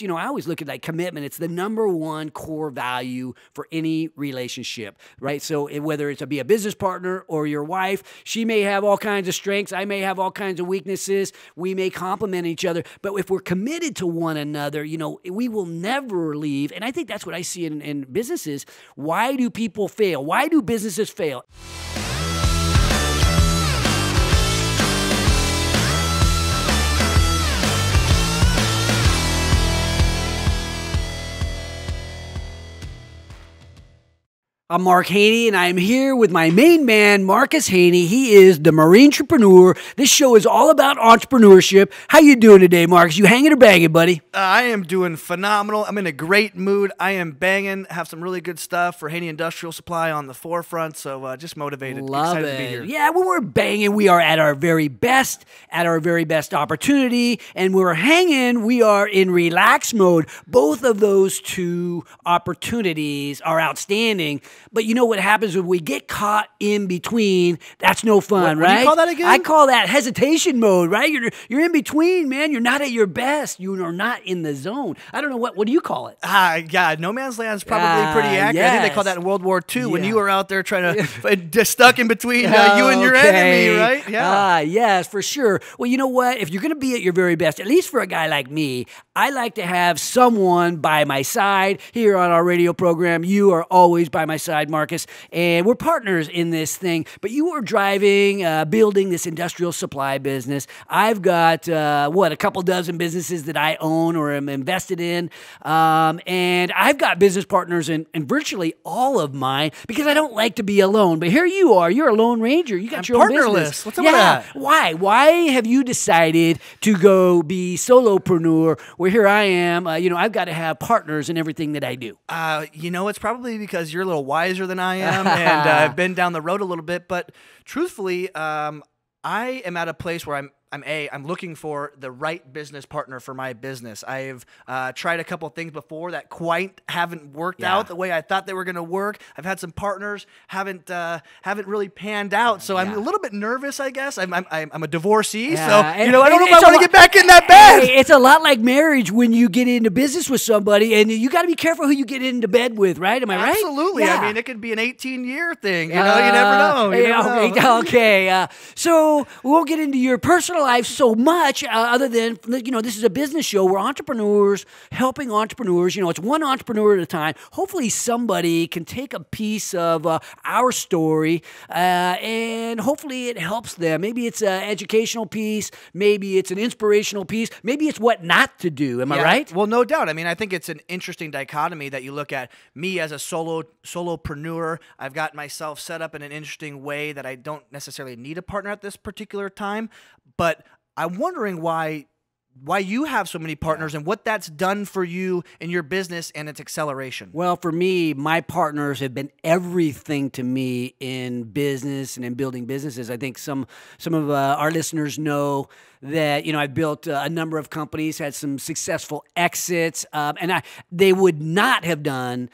I always look at like commitment. It's the number one core value for any relationship, right? So whether it's to be a business partner or your wife, she may have all kinds of strengths. I may have all kinds of weaknesses. We may complement each other. But if we're committed to one another, we will never leave. And I think that's what I see in businesses. Why do people fail? Why do businesses fail? I'm Mark Haney, and I'm here with my main man, Marcus Haney. He is the Marine Entrepreneur. This show is all about entrepreneurship. How you doing today, Marcus? You hanging or banging, buddy? I am doing phenomenal. I'm in a great mood. I am banging. Have some really good stuff for Haney Industrial Supply on the forefront. So just motivated. Love excited it. to be here. Yeah, when we're banging, we are at our very best opportunity. And when we're hanging, we are in relax mode. Both of those two opportunities are outstanding. But you know what happens when we get caught in between? That's no fun, right? What do you call that again? I call that hesitation mode, right? You're in between, man. You're not at your best. You are not in the zone. I don't know what do you call it? Yeah, no man's land is probably pretty accurate. Yes. I think they called that in World War II when you were out there trying to just stuck in between you and your enemy, right? Yeah. Yes, for sure. Well, you know what? If you're going to be at your very best, at least for a guy like me, I like to have someone by my side here on our radio program. You are always by my side, Marcus, and we're partners in this thing. But you are driving, building this industrial supply business. I've got, a couple dozen businesses that I own or am invested in, and I've got business partners in virtually all of mine because I don't like to be alone. But here you are. You're a lone ranger. You got your own partnerless. business. What's up with that? Why? Why have you decided to go be solopreneur? Where here I am, I've got to have partners in everything that I do. It's probably because you're a little wiser than I am, and I've been down the road a little bit. But truthfully, I am at a place where I'm looking for the right business partner for my business. I've tried a couple things before that quite haven't worked out the way I thought they were going to work. I've had some partners haven't really panned out, so I'm a little bit nervous. I guess I'm a divorcee, so I don't know if I want to get back in that bed. Hey, it's a lot like marriage when you get into business with somebody, and you got to be careful who you get into bed with, right? Am I right? Absolutely. Yeah. I mean, it could be an 18-year thing. You never know. Okay. So we won't get into your personal life so much other than, this is a business show. We're entrepreneurs helping entrepreneurs. It's one entrepreneur at a time. Hopefully somebody can take a piece of our story and hopefully it helps them. Maybe it's an educational piece. Maybe it's an inspirational piece. Maybe it's what not to do. Am I right? Well, no doubt. I mean, I think it's an interesting dichotomy that you look at me as a solopreneur. I've got myself set up in an interesting way that I don't necessarily need a partner at this particular time, but I'm wondering why you have so many partners and what that's done for you in your business and its acceleration. Well, for me, my partners have been everything to me in business and in building businesses. I think some of our listeners know that, I've built a number of companies, had some successful exits, and they would not have done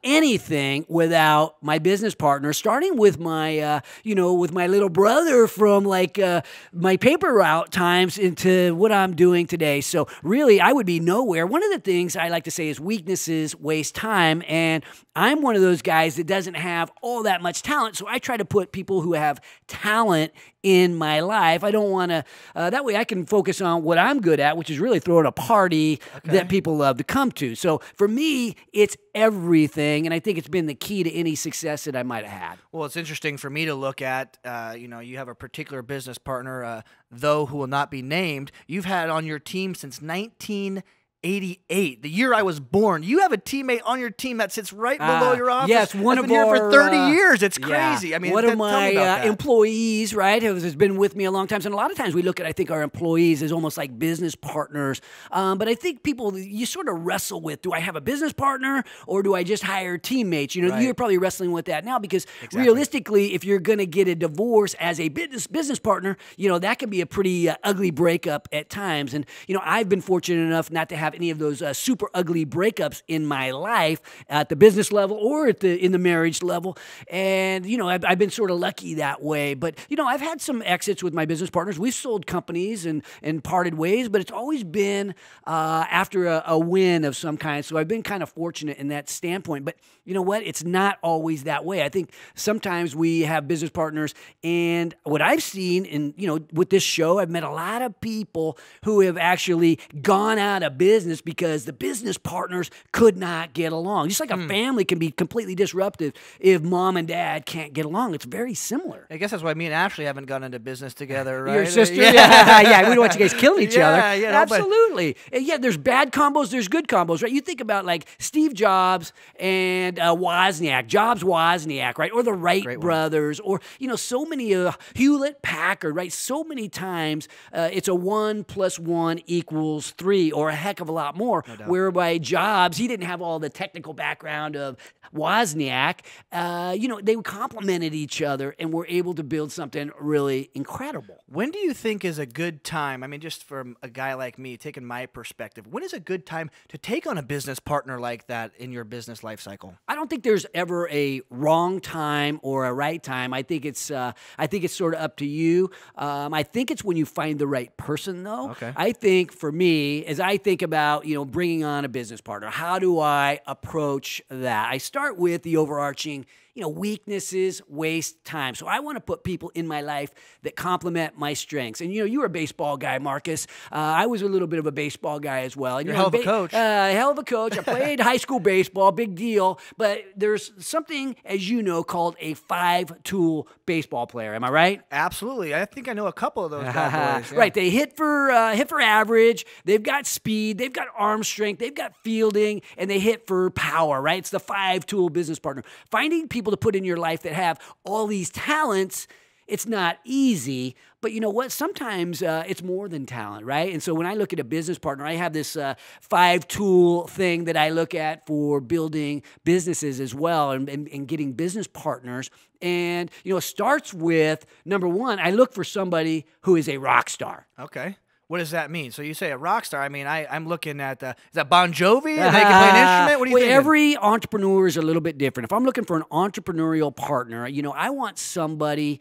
anything without my business partner, starting with my, with my little brother from my paper route times into what I'm doing today. So really, I would be nowhere. One of the things I like to say is weaknesses waste time, and I'm one of those guys that doesn't have all that much talent, so I try to put people who have talent in my life. I don't want to, that way I can focus on what I'm good at, which is really throwing a party that people love to come to. So for me, it's everything, and I think it's been the key to any success that I might have had. Well, it's interesting for me to look at, you have a particular business partner, though who will not be named, you've had on your team since 1988, the year I was born. You have a teammate on your team that sits right below your office. Yes, one of been here for 30 years. It's yeah, crazy. I mean, one of my that. employees, right, has been with me a long time. And a lot of times we look at, I think, our employees as almost like business partners. But I think people, you sort of wrestle with, do I have a business partner or do I just hire teammates? You're probably wrestling with that now because realistically, if you're going to get a divorce as a business partner, that can be a pretty ugly breakup at times. And, I've been fortunate enough not to have any of those super ugly breakups in my life at the business level or in the marriage level. And, I've been sort of lucky that way. But, I've had some exits with my business partners. We've sold companies and parted ways, but it's always been after a win of some kind. So I've been kind of fortunate in that standpoint. But you know what? It's not always that way. I think sometimes we have business partners, and what I've seen with this show, I've met a lot of people who have actually gone out of business because the business partners could not get along. Just like a family can be completely disruptive if mom and dad can't get along. It's very similar. I guess that's why me and Ashley haven't gone into business together, right? Your sister? Yeah. We don't want you guys killing each other. Absolutely. But there's bad combos, there's good combos, right? You think about like Steve Jobs and Wozniak, Jobs-Wozniak, right? Or the Wright brothers, or, so many Hewlett-Packard, right? So many times it's a 1 + 1 = 3 or a heck of a lot more, whereby Jobs, he didn't have all the technical background of Wozniak. They complemented each other and were able to build something really incredible. When do you think is a good time? I mean, just from a guy like me, taking my perspective, when is a good time to take on a business partner like that in your business life cycle? I don't think there's ever a wrong time or a right time. I think it's sort of up to you. I think it's when you find the right person, though. Okay. I think for me, as I think about bringing on a business partner, how do I approach that? I start with the overarching weaknesses, waste time. So I want to put people in my life that complement my strengths. And, you were a baseball guy, Marcus. I was a little bit of a baseball guy as well. And, You're a hell of a coach. Hell of a coach. I played high school baseball, big deal. But there's something, as you know, called a 5-tool baseball player. Am I right? Absolutely. I think I know a couple of those bad boys. Yeah. Right. They hit for average. They've got speed. They've got arm strength. They've got fielding. And they hit for power, right? It's the 5-tool business partner. Finding people to put in your life that have all these talents, it's not easy, but you know what? Sometimes it's more than talent, right? And so when I look at a business partner, I have this 5-tool thing that I look at for building businesses as well and getting business partners. And, it starts with, number one, I look for somebody who is a rock star. Okay. What does that mean? So you say a rock star. I mean, I'm looking at, is that Bon Jovi? And they can play an instrument? What do you think? Every entrepreneur is a little bit different. If I'm looking for an entrepreneurial partner, I want somebody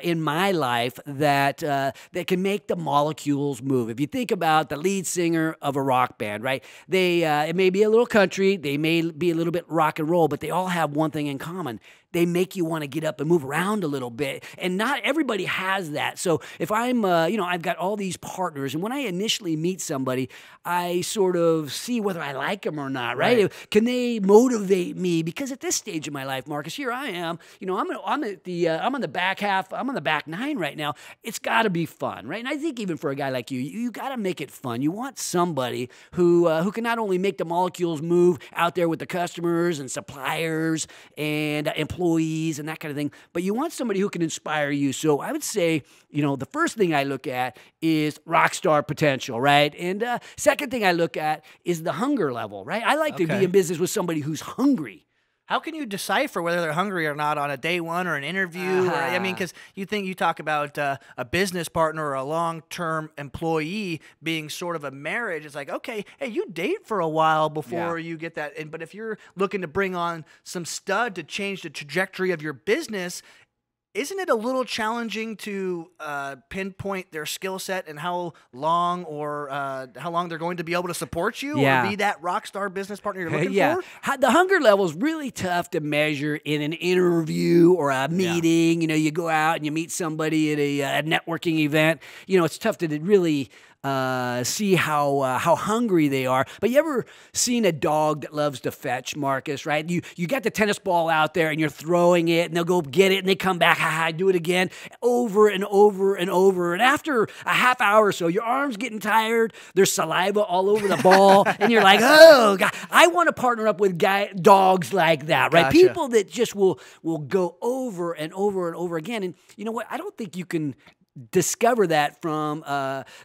in my life that can make the molecules move. If you think about the lead singer of a rock band, right? It may be a little country, they may be a little bit rock and roll, but they all have one thing in common. They make you want to get up and move around a little bit. And not everybody has that. So if I'm, I've got all these partners, and when I initially meet somebody, I sort of see whether I like them or not, right? Can they motivate me? Because at this stage of my life, Marcus, here I am, I'm on the back half, I'm on the back 9 right now. It's got to be fun, right? And I think even for a guy like you got to make it fun. You want somebody who can not only make the molecules move out there with the customers and suppliers and employees and that kind of thing, but you want somebody who can inspire you. So I would say, the first thing I look at is rock star potential, right? And second thing I look at is the hunger level, right? I like to be in business with somebody who's hungry. How can you decipher whether they're hungry or not on a day one or an interview? Because you talk about a business partner or a long-term employee being sort of a marriage. It's like, okay, hey, you date for a while before you get that. But if you're looking to bring on some stud to change the trajectory of your business, isn't it a little challenging to pinpoint their skill set and how long they're going to be able to support you or be that rock star business partner you're looking for? The hunger level is really tough to measure in an interview or a meeting. You go out and you meet somebody at a networking event. It's tough to really see how hungry they are. But you ever seen a dog that loves to fetch, Marcus, right? You got the tennis ball out there and you're throwing it and they'll go get it and they come back, do it again, over and over and over. And after a half hour or so, your arm's getting tired, there's saliva all over the ball, and you're like, oh, God, I want to partner up with dogs like that, right? Gotcha. People that just will go over and over and over again. And you know what? I don't think you can discover that from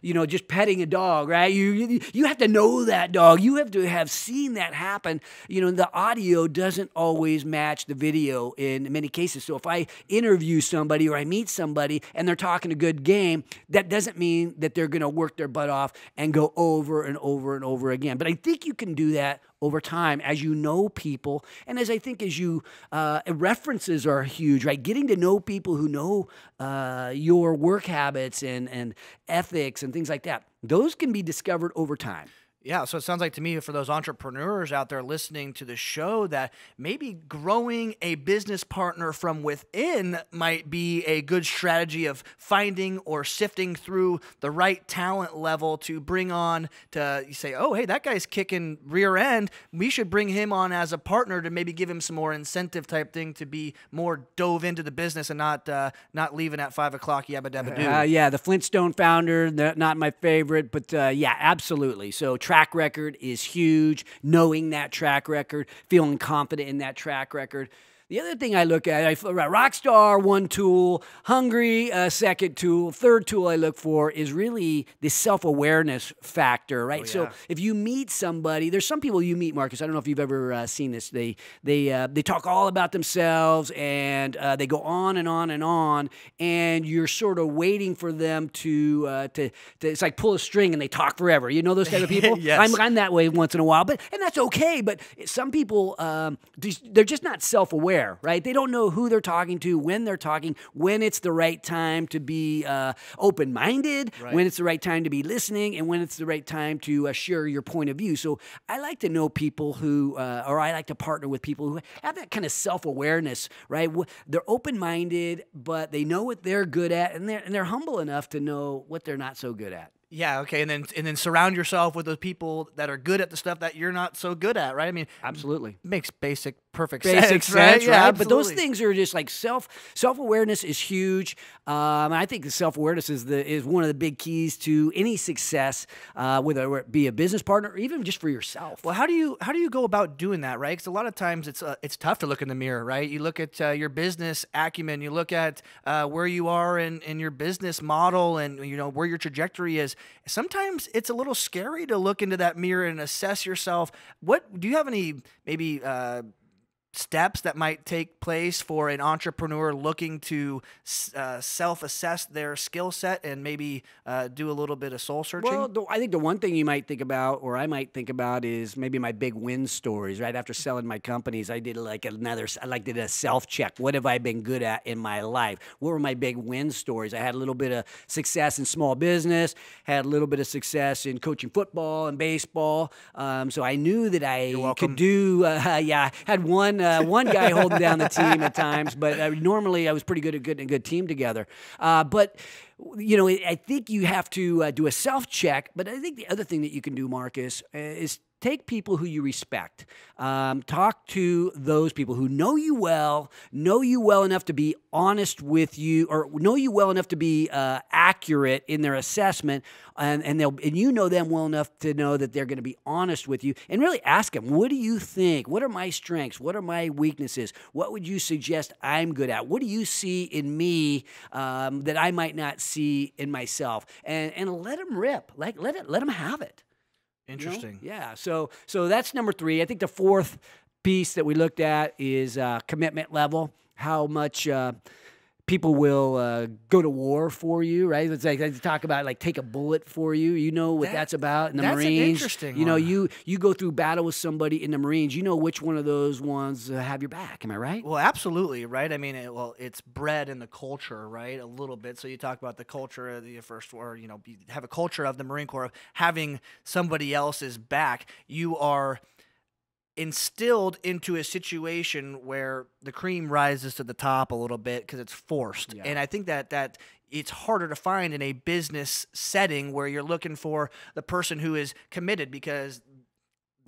just petting a dog, right? You have to know that dog. You have to have seen that happen. The audio doesn't always match the video in many cases. So if I interview somebody or I meet somebody and they're talking a good game, that doesn't mean that they're going to work their butt off and go over and over and over again. But I think you can do that over time as you know people, and as you references are huge, right? Getting to know people who know your work habits and ethics and things like that. Those can be discovered over time. Yeah, so it sounds like to me, for those entrepreneurs out there listening to the show, that maybe growing a business partner from within might be a good strategy of finding or sifting through the right talent level to bring on to say, oh, hey, that guy's kicking rear end. We should bring him on as a partner to maybe give him some more incentive type thing to be more dove into the business and not leaving at 5 o'clock, yabba dabba doo. Yeah, the Flintstone founder, not my favorite, but yeah, absolutely. So track record is huge. Knowing that track record, feeling confident in that track record. The other thing I look at, Rockstar, one tool, Hungry, second tool, third tool I look for is really the self-awareness factor, right? Oh, yeah. So if you meet somebody, there's some people you meet, Marcus, I don't know if you've ever seen this. They talk all about themselves and they go on and on and on, and you're sort of waiting for them to it's like pull a string and they talk forever. You know those kind of people? Yes. I'm that way once in a while, and that's okay, but some people, they're just not self-aware. Right? They don't know who they're talking to, when they're talking, when it's the right time to be open-minded, right, when it's the right time to be listening, and when it's the right time to share your point of view. So I like to know people who, or I like to partner with people who have that kind of self-awareness, right? They're open-minded, but they know what they're good at, and they're humble enough to know what they're not so good at. Yeah, okay, and then surround yourself with those people that are good at the stuff that you're not so good at, right? I mean, absolutely makes perfect sense, right? Yeah, right? But those things are just like self-awareness is huge. I think the self-awareness is one of the big keys to any success, whether it be a business partner or even just for yourself. Well, how do you go about doing that, right? Because a lot of times it's tough to look in the mirror, right? You look at your business acumen, you look at where you are in your business model, and where your trajectory is. Sometimes it's a little scary to look into that mirror and assess yourself. What do you have any maybe steps that might take place for an entrepreneur looking to self-assess their skill set and maybe do a little bit of soul searching? Well, I think the one thing you might think about, or I might think about, is maybe my big win stories. Right after selling my companies, I did did a self-check. What have I been good at in my life? What were my big win stories? I had a little bit of success in small business, had a little bit of success in coaching football and baseball. So I knew that I could do. I had one guy holding down the team at times, but normally I was pretty good at getting a good team together. But I think you have to do a self-check. But I think the other thing that you can do, Marcus, is take people who you respect. Talk to those people who know you well enough to be honest with you, or know you well enough to be accurate in their assessment, and you know them well enough to know that they're going to be honest with you, and really ask them, what do you think? What are my strengths? What are my weaknesses? What would you suggest I'm good at? What do you see in me that I might not see in myself? And let them rip. Let them have it. Interesting. Yeah. So that's number 3. I think the fourth piece that we looked at is commitment level. How much people will go to war for you, right? It's like they talk about take a bullet for you. You know what that's about in the Marines. That's an interesting one. You go through battle with somebody in the Marines. You know which one of those ones have your back. Am I right? Well, absolutely, right? I mean, it's bred in the culture, right? A little bit. So you talk about the culture of the first war. You have a culture of the Marine Corps of having somebody else's back. You are instilled into a situation where the cream rises to the top a little bit because it's forced. Yeah. And I think that it's harder to find in a business setting where you're looking for the person who is committed, because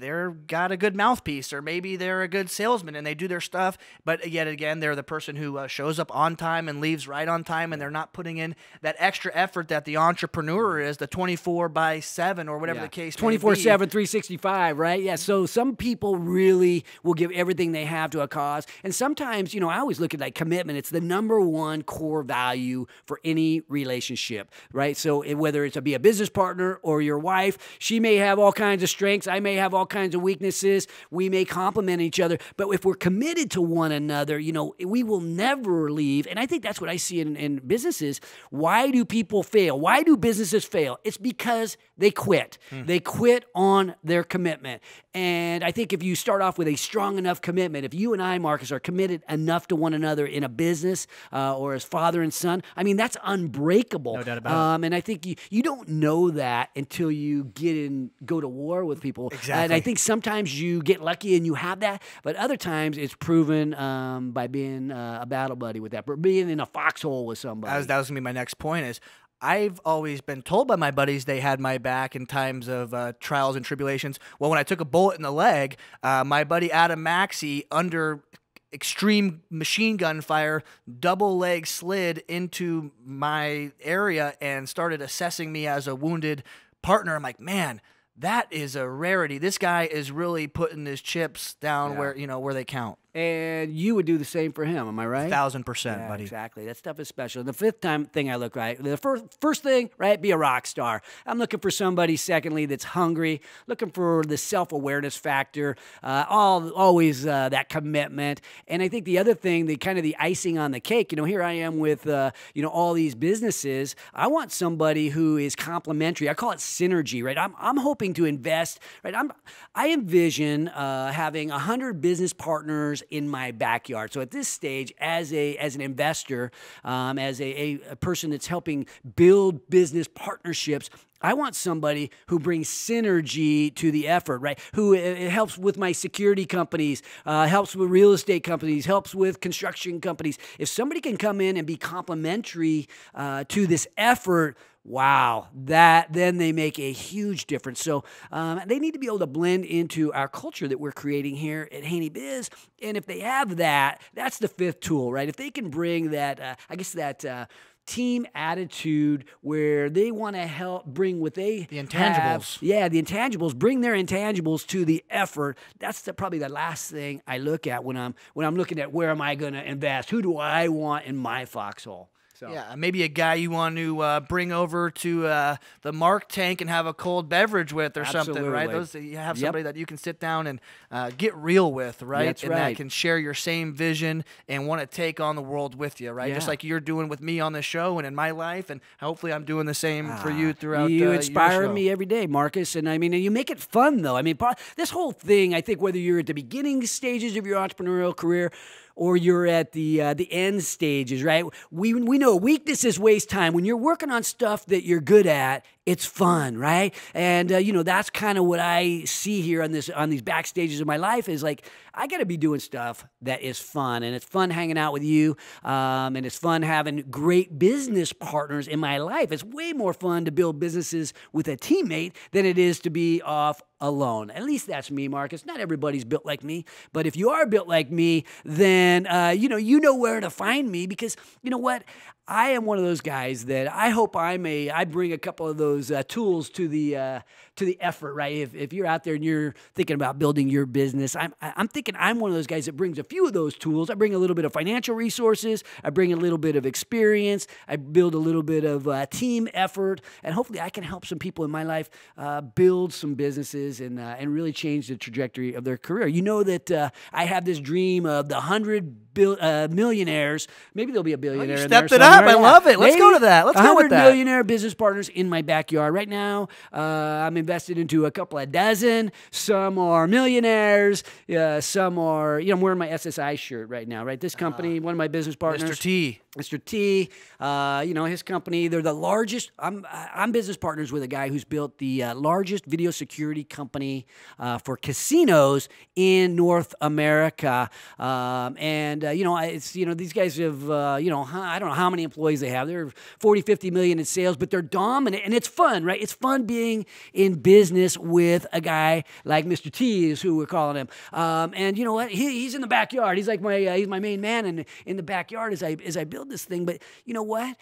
they're got a good mouthpiece, or maybe they're a good salesman and they do their stuff, but yet again, they're the person who shows up on time and leaves right on time, and they're not putting in that extra effort that the entrepreneur is, the 24/7 or whatever the case may be. 24/7, 365, right? Yeah, so some people really will give everything they have to a cause, and sometimes, I always look at like commitment. It's the #1 core value for any relationship, right? So whether it's to be a business partner or your wife, she may have all kinds of strengths, I may have all kinds of weaknesses, we may complement each other, but if we're committed to one another, we will never leave. And I think that's what I see in businesses. Why do people fail? Why do businesses fail? It's because they quit. They quit on their commitment. And I think if you start off with a strong enough commitment, if you and I, Marcus, are committed enough to one another in a business or as father and son, I mean, that's unbreakable. No doubt about it. And I think you don't know that until you go to war with people. Exactly. And I think sometimes you get lucky and you have that, but other times it's proven by being a battle buddy with that, or being in a foxhole with somebody. That was going to be my next point is, I've always been told by my buddies they had my back in times of trials and tribulations. Well, when I took a bullet in the leg, my buddy Adam Maxey, under extreme machine gun fire, double leg slid into my area and started assessing me as a wounded partner. I'm like, man, that is a rarity. This guy is really putting his chips down where they count. And you would do the same for him, am I right? 1,000%, buddy. Exactly. That stuff is special. The fifth thing I look right, the first thing, right, be a rock star. I'm looking for somebody, secondly, that's hungry, looking for the self-awareness factor, always that commitment. And I think the other thing, the icing on the cake, here I am with, all these businesses. I want somebody who is complementary. I call it synergy, right? I'm hoping to invest, right? I envision having 100 business partners in my backyard. So at this stage, as an investor, as a person that's helping build business partnerships, I want somebody who brings synergy to the effort, right? Who helps with my security companies, helps with real estate companies, helps with construction companies. If somebody can come in and be complementary to this effort, wow, then they make a huge difference. So they need to be able to blend into our culture that we're creating here at HaneyBiz. And if they have that, that's the fifth tool, right? If they can bring that, team attitude where they want to help bring what they the intangibles. The intangibles, bring their intangibles to the effort. That's probably the last thing I look at when I'm looking at where am I going to invest? Who do I want in my foxhole? So. Yeah, maybe a guy you want to bring over to the Mark Tank and have a cold beverage with or something, right? You have somebody that you can sit down and get real with, right? That's right. That can share your same vision and want to take on the world with you, right? Yeah. Just like you're doing with me on the show and in my life, and hopefully I'm doing the same for you throughout You inspire your show. me every day, Marcus. And I mean, you make it fun, though. I mean, this whole thing, I think whether you're at the beginning stages of your entrepreneurial career or you're at the end stages, right? We know weaknesses waste time. When you're working on stuff that you're good at, it's fun, right? And that's kind of what I see here on these back stages of my life is like I got to be doing stuff that is fun, and it's fun hanging out with you, and it's fun having great business partners in my life. It's way more fun to build businesses with a teammate than it is to be off alone. At least that's me, Marcus. Not everybody's built like me, but if you are built like me, then you know where to find me, because you know what? I am one of those guys that I hope I bring a couple of those tools to the effort, right? If you're out there and you're thinking about building your business, I'm thinking I'm one of those guys that brings a few of those tools. I bring a little bit of financial resources. I bring a little bit of experience. I build a little bit of team effort, and hopefully I can help some people in my life build some businesses and really change the trajectory of their career. You know that I have this dream of the 100 millionaires. Maybe there'll be a billionaire. You in there stepped it up. I love it. Let's go to that. Let's go with that. 100 millionaire business partners in my backyard right now. I'm invested into a couple of dozen. Some are millionaires. Some are, I'm wearing my SSI shirt right now, right? This company, one of my business partners. Mr. T. Mr. T, his company, they're the largest. I'm business partners with a guy who's built the largest video security company for casinos in North America. These guys have, I don't know how many employees they have. They're 40, 50 million in sales, but they're dominant. And it's fun, right? It's fun being in business with a guy like Mr. T is who we're calling him. And you know what? He's in the backyard. He's like he's my main man in the backyard as I build this thing. But you know what?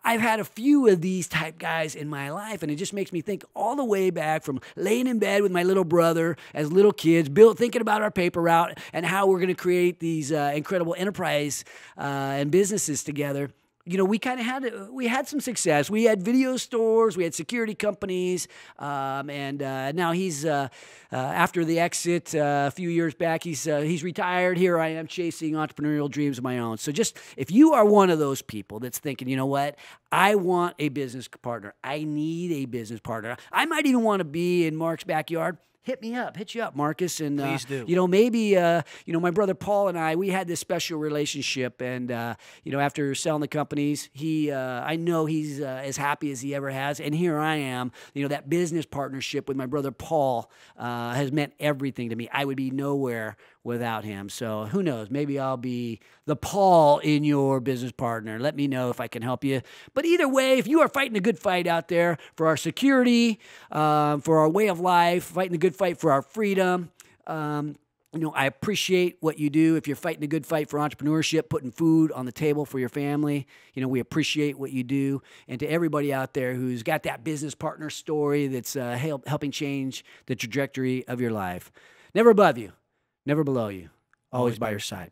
I've had a few of these type guys in my life, and it just makes me think all the way back from laying in bed with my little brother as little kids, thinking about our paper route and how we're going to create these incredible enterprise and businesses together. We kind of had some success. We had video stores, we had security companies, and now he's after the exit a few years back, he's retired. Here I am chasing entrepreneurial dreams of my own. So just if you are one of those people that's thinking, you know what, I want a business partner. I need a business partner. I might even want to be in Mark's backyard. Hit you up, Marcus. And, please do. Maybe, my brother Paul and we had this special relationship. And, after selling the companies, I know he's as happy as he ever has. And here I am, that business partnership with my brother Paul has meant everything to me. I would be nowhere without him. So who knows? Maybe I'll be the Paul in your business partner. Let me know if I can help you. But either way, if you are fighting a good fight out there for our security, for our way of life, fighting a good fight for our freedom, I appreciate what you do. If you're fighting a good fight for entrepreneurship, putting food on the table for your family, we appreciate what you do. And to everybody out there who's got that business partner story that's helping change the trajectory of your life, never above you, never below you, always by your side.